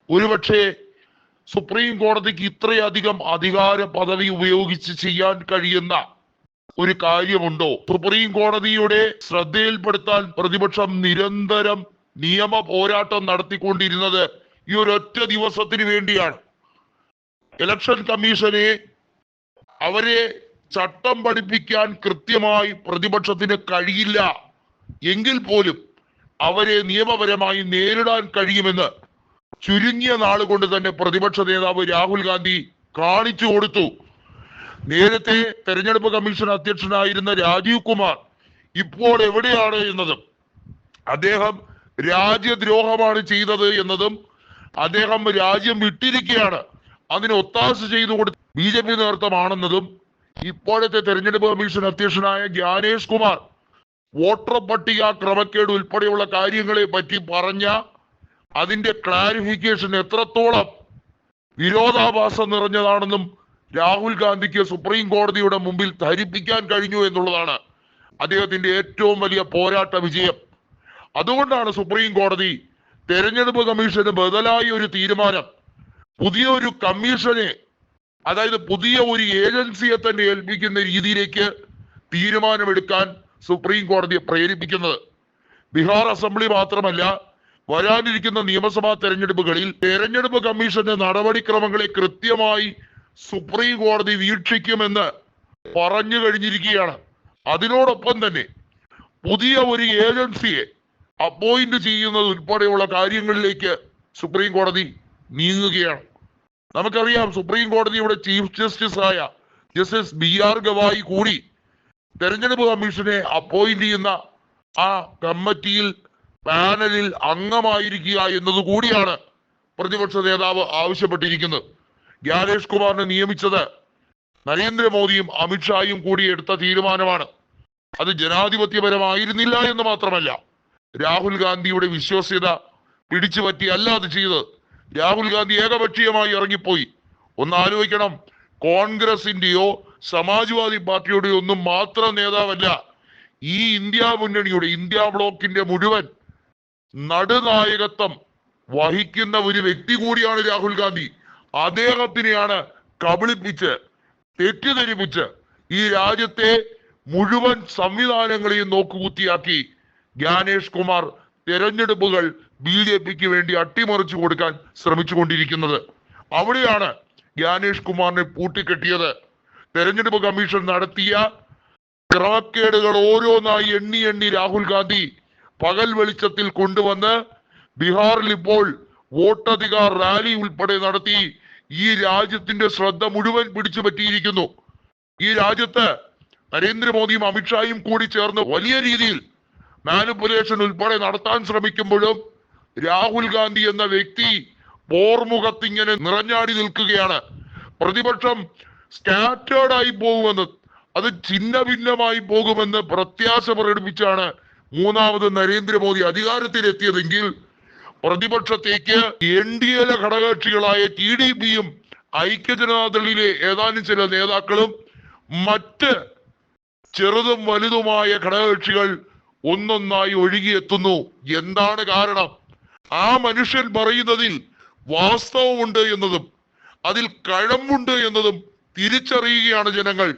ഒരുപക്ഷെ സുപ്രീം കോടതിക്ക് ഇത്രയധികം അധികാര പദവി ഉപയോഗിച്ച് ചെയ്യാൻ കഴിയുന്ന ഒരു കാര്യമുണ്ടോ? സുപ്രീം കോടതിയുടെ ശ്രദ്ധയിൽപ്പെടുത്താൻ പ്രതിപക്ഷം നിരന്തരം നിയമ പോരാട്ടം നടത്തിക്കൊണ്ടിരുന്നത് ഈ ഒരൊറ്റ ദിവസത്തിന് വേണ്ടിയാണ്. ഇലക്ഷൻ കമ്മീഷനെ അവരെ ചട്ടം പഠിപ്പിക്കാൻ കൃത്യമായി പ്രതിപക്ഷത്തിന് കഴിയില്ല എങ്കിൽ പോലും അവരെ നിയമപരമായി നേരിടാൻ കഴിയുമെന്ന് ചുരുങ്ങിയ നാളുകൊണ്ട് തന്നെ പ്രതിപക്ഷ നേതാവ് രാഹുൽ ഗാന്ധി കാണിച്ചു കൊടുത്തു. നേരത്തെ തെരഞ്ഞെടുപ്പ് കമ്മീഷൻ അധ്യക്ഷനായിരുന്ന രാജീവ് കുമാർ ഇപ്പോൾ എവിടെയാണ് എന്നതും, അദ്ദേഹം രാജ്യദ്രോഹമാണ് ചെയ്തത് എന്നതും, അദ്ദേഹം രാജ്യം വിട്ടിരിക്കുകയാണ്, അതിന് ഒത്താശ ചെയ്തു കൊടുത്ത BJP നേതൃത്വമാണെന്നതും ഇപ്പോഴത്തെ തെരഞ്ഞെടുപ്പ് കമ്മീഷൻ അധ്യക്ഷനായ ജ്ഞാനേഷ് കുമാർ വോട്ടർ പട്ടിക ക്രമക്കേട് ഉൾപ്പെടെയുള്ള കാര്യങ്ങളെ പറ്റി പറഞ്ഞ അതിന്റെ ക്ലാരിഫിക്കേഷൻ എത്രത്തോളം വിരോധാഭാസം നിറഞ്ഞതാണെന്നും രാഹുൽ ഗാന്ധിക്ക് സുപ്രീം കോടതിയുടെ മുമ്പിൽ ധരിപ്പിക്കാൻ കഴിഞ്ഞു എന്നുള്ളതാണ് അദ്ദേഹത്തിന്റെ ഏറ്റവും വലിയ പോരാട്ട വിജയം. അതുകൊണ്ടാണ് സുപ്രീം കോടതി തെരഞ്ഞെടുപ്പ് കമ്മീഷന് ബദലായി ഒരു തീരുമാനം, പുതിയ ഒരു കമ്മീഷനെ, അതായത് പുതിയ ഒരു ഏജൻസിയെ തന്നെ ഏൽപ്പിക്കുന്ന രീതിയിലേക്ക് തീരുമാനമെടുക്കാൻ സുപ്രീം കോടതിയെ പ്രേരിപ്പിക്കുന്നത്. ബീഹാർ അസംബ്ലി മാത്രമല്ല, വരാനിരിക്കുന്ന നിയമസഭാ തെരഞ്ഞെടുപ്പുകളിൽ തെരഞ്ഞെടുപ്പ് കമ്മീഷന്റെ നടപടിക്രമങ്ങളെ കൃത്യമായി സുപ്രീം കോടതി വീക്ഷിക്കുമെന്ന് പറഞ്ഞു കഴിഞ്ഞിരിക്കുകയാണ്. അതിനോടൊപ്പം തന്നെ പുതിയ ഒരു ഏജൻസിയെ അപ്പോയിന്റ് ചെയ്യുന്നത് ഉൾപ്പെടെയുള്ള കാര്യങ്ങളിലേക്ക് സുപ്രീം കോടതി നീങ്ങുകയാണ്. നമുക്കറിയാം, സുപ്രീം കോടതിയുടെ ചീഫ് ജസ്റ്റിസ് ആയ ജസ്റ്റിസ് BR ഗവായി കൂടി തെരഞ്ഞെടുപ്പ് കമ്മീഷനെ അപ്പോയിന്റ് ചെയ്യുന്ന ആ കമ്മിറ്റിയിൽ, പാനലിൽ അംഗമായിരിക്കുക എന്നത് കൂടിയാണ് പ്രതിപക്ഷ നേതാവ് ആവശ്യപ്പെട്ടിരിക്കുന്നത്. ജ്ഞാനേഷ് കുമാറിനെ നിയമിച്ചത് നരേന്ദ്രമോദിയും അമിത്ഷായും കൂടി എടുത്ത തീരുമാനമാണ്. അത് ജനാധിപത്യപരമായിരുന്നില്ല എന്ന് മാത്രമല്ല, രാഹുൽ ഗാന്ധിയുടെ വിശ്വാസ്യത പിടിച്ചു പറ്റിയല്ല അത് ചെയ്തത്. രാഹുൽ ഗാന്ധി ഏകപക്ഷീയമായി ഇറങ്ങിപ്പോയി. ഒന്ന് ആലോചിക്കണം, കോൺഗ്രസിന്റെയോ സമാജ്വാദി പാർട്ടിയുടെയോ ഒന്നും മാത്രം നേതാവല്ല, ഈ ഇന്ത്യ മുന്നണിയുടെ, ഇന്ത്യ ബ്ലോക്കിന്റെ മുഴുവൻ നടുനായകത്വം വഹിക്കുന്ന ഒരു വ്യക്തി കൂടിയാണ് രാഹുൽ ഗാന്ധി. അദ്ദേഹത്തിനെയാണ് കബളിപ്പിച്ച്, തെറ്റിദ്ധരിപ്പിച്ച് ഈ രാജ്യത്തെ മുഴുവൻ സംവിധാനങ്ങളെയും നോക്കുകുത്തിയാക്കി ജ്ഞാനേഷ് കുമാർ തെരഞ്ഞെടുപ്പുകൾ BJPക്ക് വേണ്ടി അട്ടിമറിച്ചു കൊടുക്കാൻ ശ്രമിച്ചുകൊണ്ടിരിക്കുന്നത്. അവിടെയാണ് ജ്ഞാനേഷ് കുമാറിനെ പൂട്ടിക്കെട്ടിയത്. തെരഞ്ഞെടുപ്പ് കമ്മീഷൻ നടത്തിയ ക്രമക്കേടുകൾ ഓരോന്നായി എണ്ണി എണ്ണി രാഹുൽ ഗാന്ധി പകൽ വെളിച്ചത്തിൽ കൊണ്ടുവന്ന് ബീഹാറിൽ ഇപ്പോൾ വോട്ടധികാർ റാലി ഉൾപ്പെടെ നടത്തി ഈ രാജ്യത്തിന്റെ ശ്രദ്ധ മുഴുവൻ പിടിച്ചു പറ്റിയിരിക്കുന്നു. ഈ രാജ്യത്ത് നരേന്ദ്രമോദിയും അമിത്ഷായും കൂടി ചേർന്ന് വലിയ രീതിയിൽ മാനിപ്പുലേഷൻ ഉൾപ്പെടെ നടത്താൻ ശ്രമിക്കുമ്പോഴും രാഹുൽ ഗാന്ധി എന്ന വ്യക്തി പോർമുഖത്തിങ്ങനെ നിറഞ്ഞാടി നിൽക്കുകയാണ്. പ്രതിപക്ഷം സ്കാറ്റേർഡ് ആയി പോകുമെന്ന്, അത് ഛിന്ന ഭിന്നമായി പോകുമെന്ന് പ്രത്യാശ പ്രകടിപ്പിച്ചാണ് മൂന്നാമത് നരേന്ദ്രമോദി അധികാരത്തിലെത്തിയതെങ്കിൽ പ്രതിപക്ഷത്തേക്ക് NDA ഘടകകക്ഷികളായ TDPയും ഐക്യജനതാദളിലെ ഏതാനും ചില നേതാക്കളും മറ്റ് ചെറുതും വലുതുമായ ഘടകകക്ഷികൾ ഒന്നൊന്നായി ഒഴുകിയെത്തുന്നു. എന്താണ് കാരണം? ആ മനുഷ്യൻ പറയുന്നതിൽ വാസ്തവമുണ്ട് എന്നതും അതിൽ കഴമ്പുണ്ട് എന്നതും തിരിച്ചറിയുകയാണ് ജനങ്ങൾ.